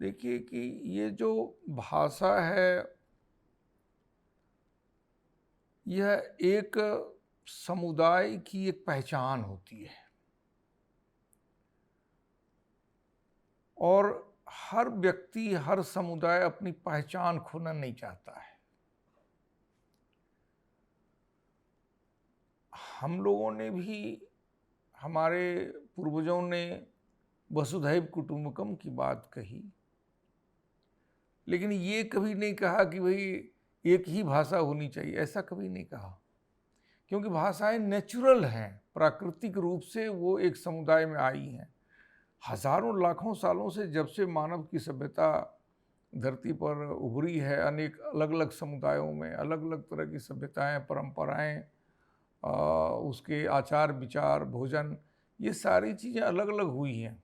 देखिए कि ये जो भाषा है, यह एक समुदाय की एक पहचान होती है और हर व्यक्ति, हर समुदाय अपनी पहचान खोना नहीं चाहता है। हम लोगों ने भी, हमारे पूर्वजों ने वसुधैव कुटुंबकम की बात कही, लेकिन ये कभी नहीं कहा कि भाई एक ही भाषा होनी चाहिए, ऐसा कभी नहीं कहा। क्योंकि भाषाएं नेचुरल हैं, प्राकृतिक रूप से वो एक समुदाय में आई हैं। हजारों लाखों सालों से, जब से मानव की सभ्यता धरती पर उभरी है, अनेक अलग अलग समुदायों में अलग अलग तरह की सभ्यताएं, परंपराएं, उसके आचार विचार, भोजन, ये सारी चीज़ें अलग अलग हुई हैं।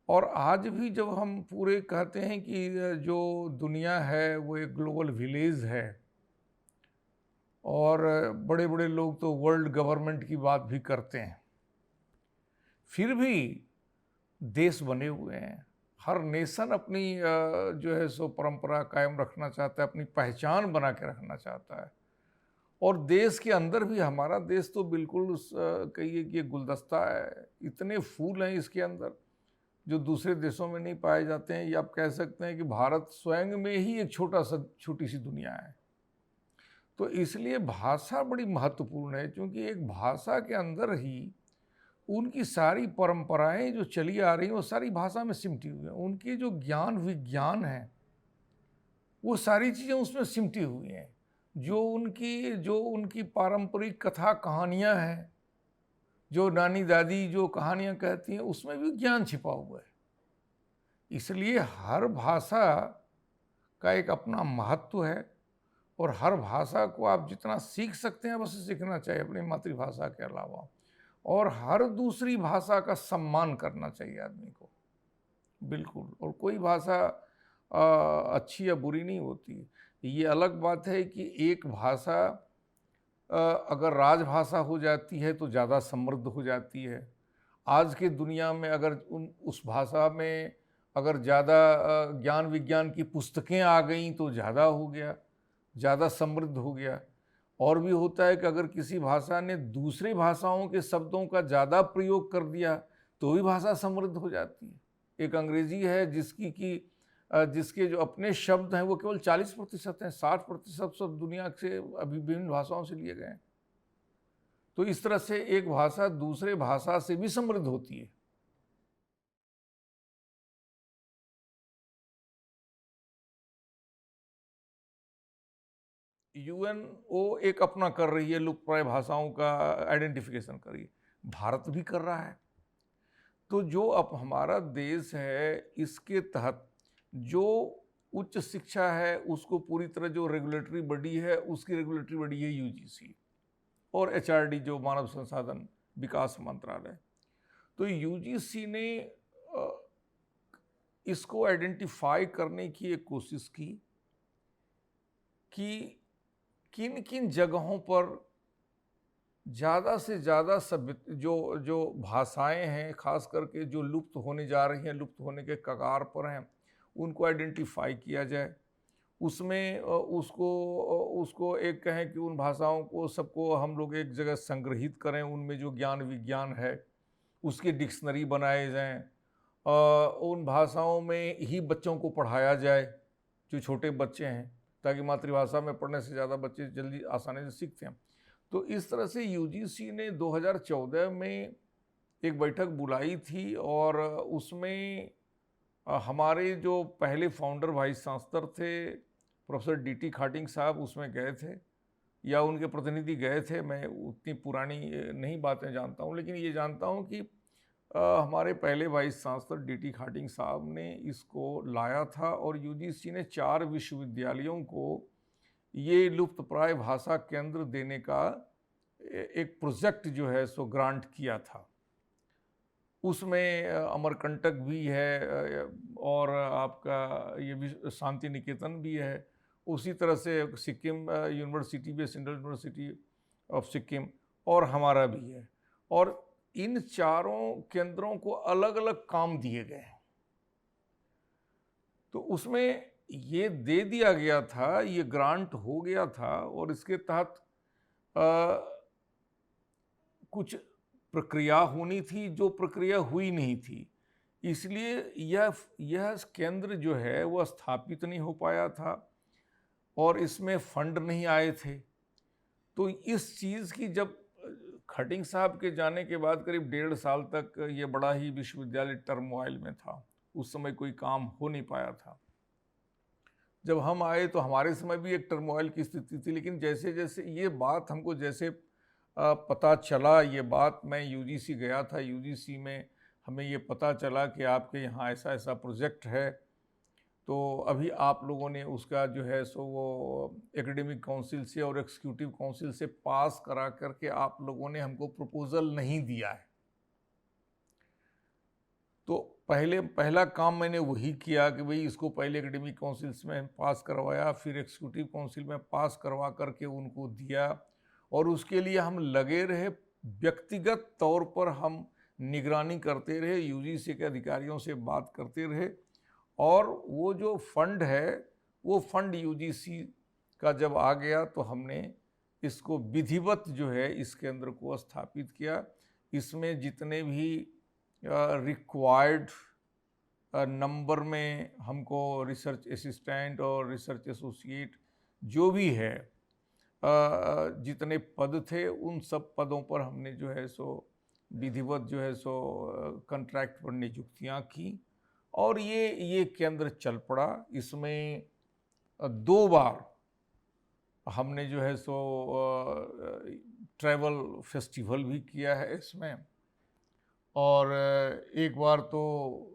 और आज भी जब हम पूरे कहते हैं कि जो दुनिया है वो एक ग्लोबल विलेज है, और बड़े बड़े लोग तो वर्ल्ड गवर्नमेंट की बात भी करते हैं, फिर भी देश बने हुए हैं। हर नेशन अपनी जो है सो परंपरा कायम रखना चाहता है, अपनी पहचान बना के रखना चाहता है। और देश के अंदर भी, हमारा देश तो बिल्कुल कहिए कि गुलदस्ता है, इतने फूल हैं इसके अंदर जो दूसरे देशों में नहीं पाए जाते हैं। या आप कह सकते हैं कि भारत स्वयं में ही एक छोटी सी दुनिया है। तो इसलिए भाषा बड़ी महत्वपूर्ण है, क्योंकि एक भाषा के अंदर ही उनकी सारी परंपराएं जो चली आ रही हैं वो सारी भाषा में सिमटी हुई हैं। उनके जो ज्ञान विज्ञान है वो सारी चीज़ें उसमें सिमटी हुई हैं। जो उनकी पारंपरिक कथा कहानियां हैं, जो नानी दादी जो कहानियां कहती हैं, उसमें भी ज्ञान छिपा हुआ है। इसलिए हर भाषा का एक अपना महत्व है, और हर भाषा को आप जितना सीख सकते हैं बस सीखना चाहिए अपनी मातृभाषा के अलावा। और हर दूसरी भाषा का सम्मान करना चाहिए आदमी को, बिल्कुल। और कोई भाषा अच्छी या बुरी नहीं होती। ये अलग बात है कि एक भाषा अगर राजभाषा हो जाती है तो ज़्यादा समृद्ध हो जाती है। आज की दुनिया में अगर उस भाषा में अगर ज़्यादा ज्ञान विज्ञान की पुस्तकें आ गईं तो ज़्यादा हो गया, ज़्यादा समृद्ध हो गया। और भी होता है कि अगर किसी भाषा ने दूसरी भाषाओं के शब्दों का ज़्यादा प्रयोग कर दिया तो भी भाषा समृद्ध हो जाती है। एक अंग्रेजी है जिसके जो अपने शब्द हैं वो केवल 40% हैं, 60% शब्द दुनिया से अभी विभिन्न भाषाओं से लिए गए हैं। तो इस तरह से एक भाषा दूसरे भाषा से भी समृद्ध होती है। यूएनओ एक अपना कर रही है, लुप्तप्राय भाषाओं का आइडेंटिफिकेशन कर रही है, भारत भी कर रहा है। तो जो अब हमारा देश है, इसके तहत जो उच्च शिक्षा है उसको पूरी तरह जो रेगुलेटरी बॉडी है, उसकी रेगुलेटरी बॉडी है यूजीसी, और एचआरडी जो मानव संसाधन विकास मंत्रालय। तो यूजीसी ने इसको आइडेंटिफाई करने की एक कोशिश की कि किन किन जगहों पर ज़्यादा से ज़्यादा सभ्य जो जो भाषाएं हैं, खास करके जो लुप्त होने जा रही हैं, लुप्त होने के कगार पर हैं, उनको आइडेंटिफाई किया जाए। उसमें उसको एक कहें कि उन भाषाओं को सबको हम लोग एक जगह संग्रहित करें, उनमें जो ज्ञान विज्ञान है उसकी डिक्शनरी बनाए जाएं। उन भाषाओं में ही बच्चों को पढ़ाया जाए, जो छोटे बच्चे हैं, ताकि मातृभाषा में पढ़ने से ज़्यादा बच्चे जल्दी आसानी से सीखते हैं। तो इस तरह से यूजीसी ने 2014 में एक बैठक बुलाई थी, और उसमें हमारे जो पहले फाउंडर वाइस चांसलर थे प्रोफेसर डीटी खाटिंग साहब उसमें गए थे, या उनके प्रतिनिधि गए थे। मैं उतनी पुरानी नहीं बातें जानता हूँ, लेकिन ये जानता हूँ कि हमारे पहले वाइस चांसलर डीटी खाटिंग साहब ने इसको लाया था, और यूजीसी ने 4 विश्वविद्यालयों को ये लुप्तप्राय भाषा केंद्र देने का एक प्रोजेक्ट जो है सो ग्रांट किया था। उसमें अमरकंटक भी है, और आपका ये भी शांति निकेतन भी है। उसी तरह से सिक्किम यूनिवर्सिटी भी, सेंट्रल यूनिवर्सिटी ऑफ सिक्किम, और हमारा भी है। और इन चारों केंद्रों को अलग अलग काम दिए गए हैं। तो उसमें ये दे दिया गया था, ये ग्रांट हो गया था और इसके तहत अ, कुछ प्रक्रिया होनी थी जो प्रक्रिया हुई नहीं थी। इसलिए यह केंद्र जो है वह स्थापित नहीं हो पाया था और इसमें फंड नहीं आए थे। तो इस चीज़ की जब खटिंग साहब के जाने के बाद करीब 1.5 साल तक ये बड़ा ही विश्वविद्यालय टर्मोइल में था। उस समय कोई काम हो नहीं पाया था। जब हम आए तो हमारे समय भी एक टर्मोइल की स्थिति थी, लेकिन जैसे-जैसे ये बात हमको जैसे पता चला, ये बात मैं यूजीसी गया था, यूजीसी में हमें ये पता चला कि आपके यहाँ ऐसा-ऐसा प्रोजेक्ट है, तो अभी आप लोगों ने उसका जो है सो वो एकेडमिक काउंसिल से और एग्जीक्यूटिव काउंसिल से पास करा करके आप लोगों ने हमको प्रपोज़ल नहीं दिया है। तो पहला काम मैंने वही किया कि भई इसको पहले एकेडमिक काउंसिल्स में पास करवाया, फिर एग्जीक्यूटिव काउंसिल में पास करवा करके उनको दिया और उसके लिए हम लगे रहे। व्यक्तिगत तौर पर हम निगरानी करते रहे, यूजीसी के अधिकारियों से बात करते रहे और वो जो फंड है, वो फंड यूजीसी का जब आ गया तो हमने इसको विधिवत जो है इस केंद्र को स्थापित किया। इसमें जितने भी रिक्वायर्ड नंबर में हमको रिसर्च असिस्टेंट और रिसर्च एसोसिएट जो भी है जितने पद थे उन सब पदों पर हमने जो है सो विधिवत जो है सो कॉन्ट्रैक्ट पर नियुक्तियां की और ये केंद्र चल पड़ा। इसमें 2 बार हमने जो है सो ट्रैवल फेस्टिवल भी किया है इसमें और एक बार तो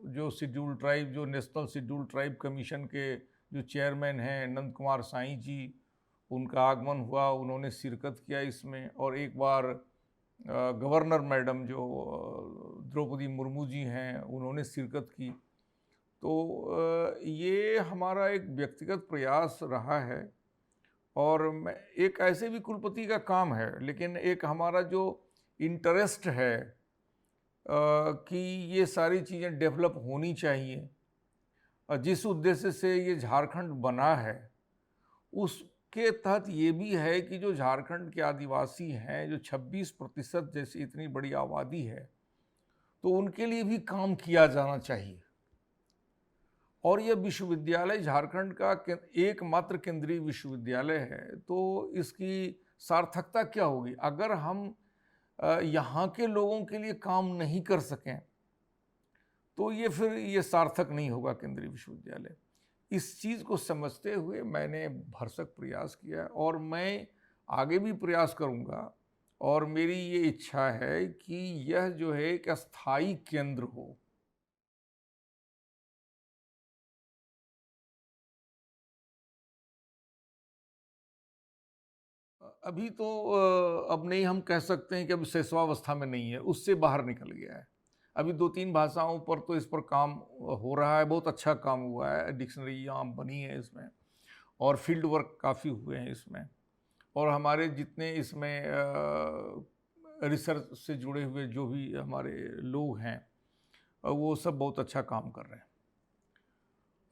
जो शेड्यूल ट्राइब, जो नेशनल शेड्यूल ट्राइब कमीशन के जो चेयरमैन हैं नंद कुमार साईं जी, उनका आगमन हुआ, उन्होंने शिरकत किया इसमें और एक बार गवर्नर मैडम जो द्रौपदी मुर्मू जी हैं, उन्होंने शिरकत की। तो ये हमारा एक व्यक्तिगत प्रयास रहा है और मैं एक ऐसे भी कुलपति का काम है, लेकिन एक हमारा जो इंटरेस्ट है कि ये सारी चीज़ें डेवलप होनी चाहिए। जिस उद्देश्य से ये झारखंड बना है, उसके तहत ये भी है कि जो झारखंड के आदिवासी हैं, जो 26% जैसी इतनी बड़ी आबादी है, तो उनके लिए भी काम किया जाना चाहिए। और यह विश्वविद्यालय झारखंड का एकमात्र केंद्रीय विश्वविद्यालय है, तो इसकी सार्थकता क्या होगी अगर हम यहाँ के लोगों के लिए काम नहीं कर सकें, तो ये फिर ये सार्थक नहीं होगा केंद्रीय विश्वविद्यालय। इस चीज़ को समझते हुए मैंने भरसक प्रयास किया और मैं आगे भी प्रयास करूँगा और मेरी ये इच्छा है कि यह जो है एक अस्थायी केंद्र हो। अभी तो अब नहीं हम कह सकते हैं कि अभी शैशवावस्था में नहीं है, उससे बाहर निकल गया है। अभी 2-3 भाषाओं पर तो इस पर काम हो रहा है, बहुत अच्छा काम हुआ है, डिक्शनरियाँ बनी हैं इसमें और फील्ड वर्क काफ़ी हुए हैं इसमें और हमारे जितने इसमें रिसर्च से जुड़े हुए जो भी हमारे लोग हैं वो सब बहुत अच्छा काम कर रहे हैं।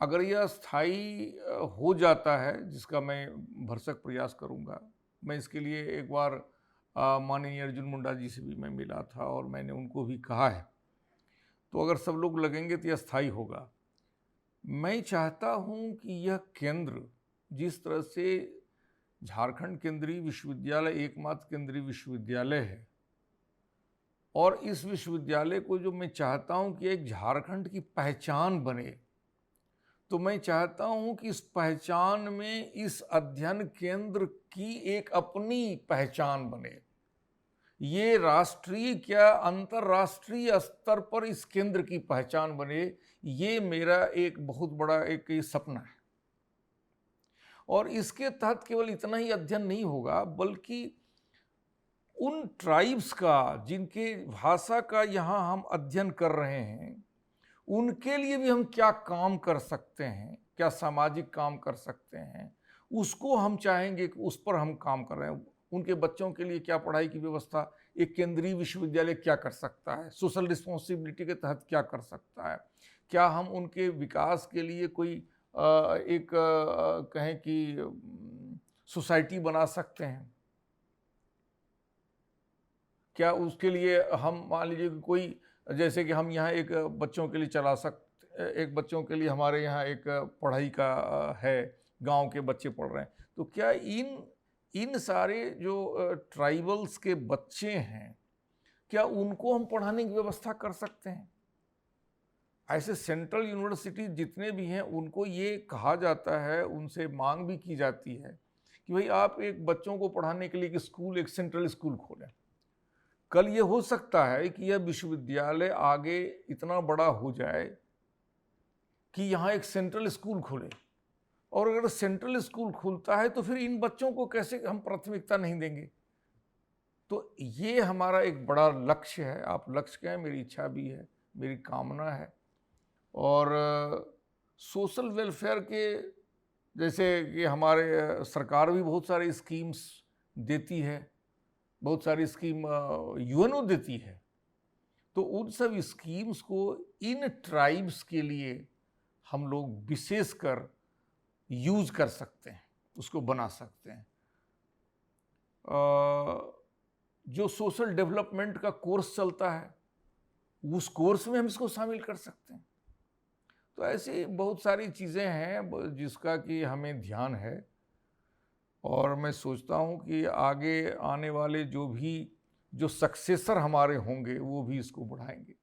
अगर यह स्थायी हो जाता है, जिसका मैं भरसक प्रयास करूँगा, मैं इसके लिए एक बार माननीय अर्जुन मुंडा जी से भी मैं मिला था और मैंने उनको भी कहा है, तो अगर सब लोग लगेंगे तो यह स्थायी होगा। मैं चाहता हूँ कि यह केंद्र जिस तरह से झारखंड केंद्रीय विश्वविद्यालय एकमात्र केंद्रीय विश्वविद्यालय है और इस विश्वविद्यालय को जो मैं चाहता हूँ कि एक झारखंड की पहचान बने, तो मैं चाहता हूं कि इस पहचान में इस अध्ययन केंद्र की एक अपनी पहचान बने। ये राष्ट्रीय क्या अंतर्राष्ट्रीय स्तर पर इस केंद्र की पहचान बने, ये मेरा एक बहुत बड़ा एक सपना है। और इसके तहत केवल इतना ही अध्ययन नहीं होगा, बल्कि उन ट्राइब्स का जिनके भाषा का यहाँ हम अध्ययन कर रहे हैं, उनके लिए भी हम क्या काम कर सकते हैं, क्या सामाजिक काम कर सकते हैं, उसको हम चाहेंगे कि उस पर हम काम कर रहे हैं। उनके बच्चों के लिए क्या पढ़ाई की व्यवस्था एक केंद्रीय विश्वविद्यालय क्या कर सकता है, सोशल रिस्पॉन्सिबिलिटी के तहत क्या कर सकता है, क्या हम उनके विकास के लिए कोई कहें कि सोसाइटी बना सकते हैं? क्या उसके लिए हम मान लीजिए कि कोई, जैसे कि हम यहाँ एक बच्चों के लिए एक बच्चों के लिए हमारे यहाँ एक पढ़ाई का है, गांव के बच्चे पढ़ रहे हैं, तो क्या इन इन सारे जो ट्राइबल्स के बच्चे हैं, क्या उनको हम पढ़ाने की व्यवस्था कर सकते हैं? ऐसे सेंट्रल यूनिवर्सिटी जितने भी हैं उनको ये कहा जाता है, उनसे मांग भी की जाती है कि भाई आप एक बच्चों को पढ़ाने के लिए एक सेंट्रल स्कूल खोलें। कल ये हो सकता है कि यह विश्वविद्यालय आगे इतना बड़ा हो जाए कि यहाँ एक सेंट्रल स्कूल खुले, और अगर सेंट्रल स्कूल खुलता है तो फिर इन बच्चों को कैसे हम प्राथमिकता नहीं देंगे? तो ये हमारा एक बड़ा लक्ष्य है। आप लक्ष्य कहें, मेरी इच्छा भी है, मेरी कामना है। और सोशल वेलफेयर के, जैसे कि हमारे सरकार भी बहुत सारी स्कीम्स देती है, बहुत सारी स्कीम यूएनओ देती है, तो उन सब स्कीम्स को इन ट्राइब्स के लिए हम लोग विशेषकर यूज कर सकते हैं, उसको बना सकते हैं। जो सोशल डेवलपमेंट का कोर्स चलता है, उस कोर्स में हम इसको शामिल कर सकते हैं। तो ऐसी बहुत सारी चीज़ें हैं जिसका कि हमें ध्यान है, और मैं सोचता हूँ कि आगे आने वाले जो सक्सेसर हमारे होंगे वो भी इसको बढ़ाएंगे।